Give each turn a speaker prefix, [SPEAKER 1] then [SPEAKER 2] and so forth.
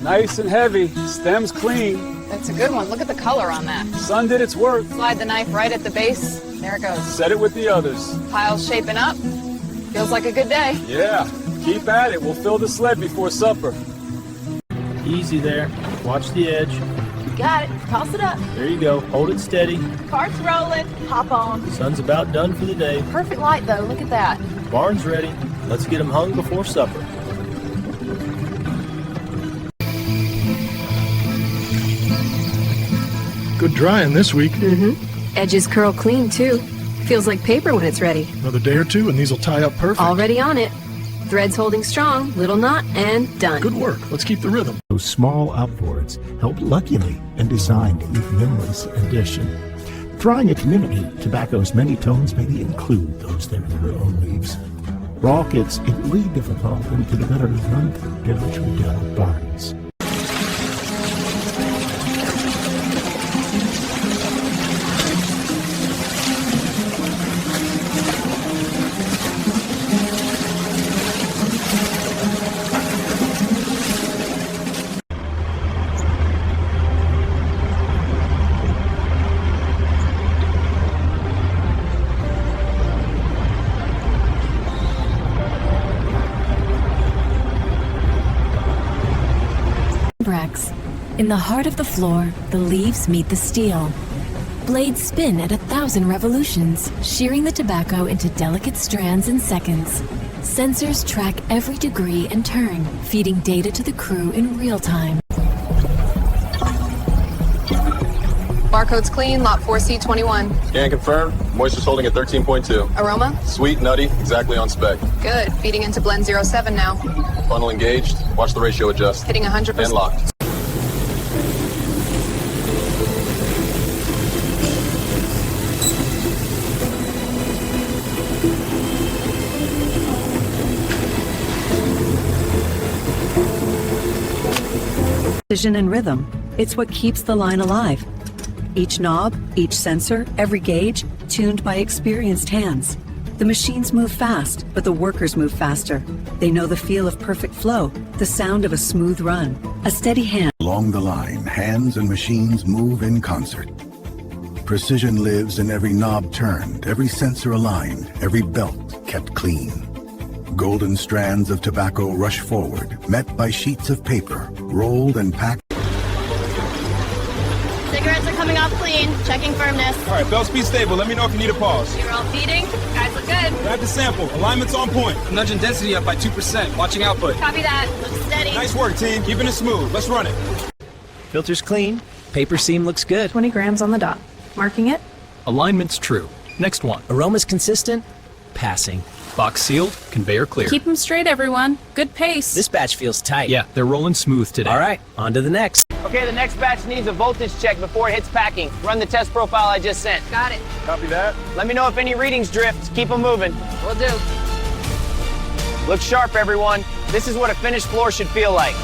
[SPEAKER 1] Nice and heavy, stem's clean.
[SPEAKER 2] That's a good one. Look at the color on that.
[SPEAKER 1] Sun did its work.
[SPEAKER 2] Slide the knife right at the base. There it goes.
[SPEAKER 1] Set it with the others.
[SPEAKER 2] Pile's shaping up. Feels like a good day.
[SPEAKER 1] Yeah, keep at it. We'll fill the sled before supper.
[SPEAKER 3] Easy there. Watch the edge.
[SPEAKER 4] Got it. Toss it up.
[SPEAKER 3] There you go. Hold it steady.
[SPEAKER 4] Cart's rolling. Hop on.
[SPEAKER 3] Sun's about done for the day.
[SPEAKER 4] Perfect light, though. Look at that.
[SPEAKER 3] Barn's ready. Let's get them hung before supper.
[SPEAKER 5] Good drying this week.
[SPEAKER 6] Edges curl clean, too. Feels like paper when it's ready.
[SPEAKER 5] Another day or two and these will tie up perfect.
[SPEAKER 6] Already on it. Threads holding strong, little knot, and done.
[SPEAKER 5] Good work. Let's keep the rhythm.
[SPEAKER 7] Those small outboards helped luckily and designed to leave memories addition. Drawing a community, tobacco's many tones maybe include those that are their own leaves. Raw kits, it really develop into the better run through village retail barns.
[SPEAKER 8] In the heart of the floor, the leaves meet the steel. Blades spin at 1,000 revolutions, shearing the tobacco into delicate strands in seconds. Sensors track every degree and turn, feeding data to the crew in real time.
[SPEAKER 2] Barcode's clean, lot 4C21.
[SPEAKER 9] Scan confirmed. Moisture's holding at 13.2.
[SPEAKER 2] Aroma?
[SPEAKER 9] Sweet, nutty, exactly on spec.
[SPEAKER 2] Good. Feeding into blend 07 now.
[SPEAKER 9] Funnel engaged. Watch the ratio adjust.
[SPEAKER 2] Hitting 100%.
[SPEAKER 9] And locked.
[SPEAKER 10] Precision and rhythm. It's what keeps the line alive. Each knob, each sensor, every gauge, tuned by experienced hands. The machines move fast, but the workers move faster. They know the feel of perfect flow, the sound of a smooth run, a steady hand.
[SPEAKER 11] Along the line, hands and machines move in concert. Precision lives in every knob turned, every sensor aligned, every belt kept clean. Golden strands of tobacco rush forward, met by sheets of paper, rolled and packed.
[SPEAKER 4] Cigarettes are coming off clean. Checking firmness.
[SPEAKER 12] All right, belt speed stable. Let me know if you need a pause.
[SPEAKER 4] You're all feeding. Guys look good.
[SPEAKER 12] Grab the sample. Alignment's on point.
[SPEAKER 1] I'm nudging density up by 2%. Watching output.
[SPEAKER 4] Copy that. Looks steady.
[SPEAKER 12] Nice work, team. Keeping it smooth. Let's run it.
[SPEAKER 13] Filter's clean. Paper seam looks good.
[SPEAKER 14] 20 grams on the dot. Marking it.
[SPEAKER 15] Alignment's true. Next one.
[SPEAKER 13] Aroma's consistent. Passing.
[SPEAKER 15] Box sealed. Conveyor clear.
[SPEAKER 14] Keep them straight, everyone. Good pace.
[SPEAKER 13] This batch feels tight.
[SPEAKER 15] Yeah, they're rolling smooth today.
[SPEAKER 13] All right, on to the next.
[SPEAKER 16] Okay, the next batch needs a voltage check before it hits packing. Run the test profile I just sent.
[SPEAKER 2] Got it.
[SPEAKER 12] Copy that.
[SPEAKER 16] Let me know if any readings drift. Keep them moving.
[SPEAKER 2] Will do.
[SPEAKER 16] Look sharp, everyone. This is what a finished floor should feel like.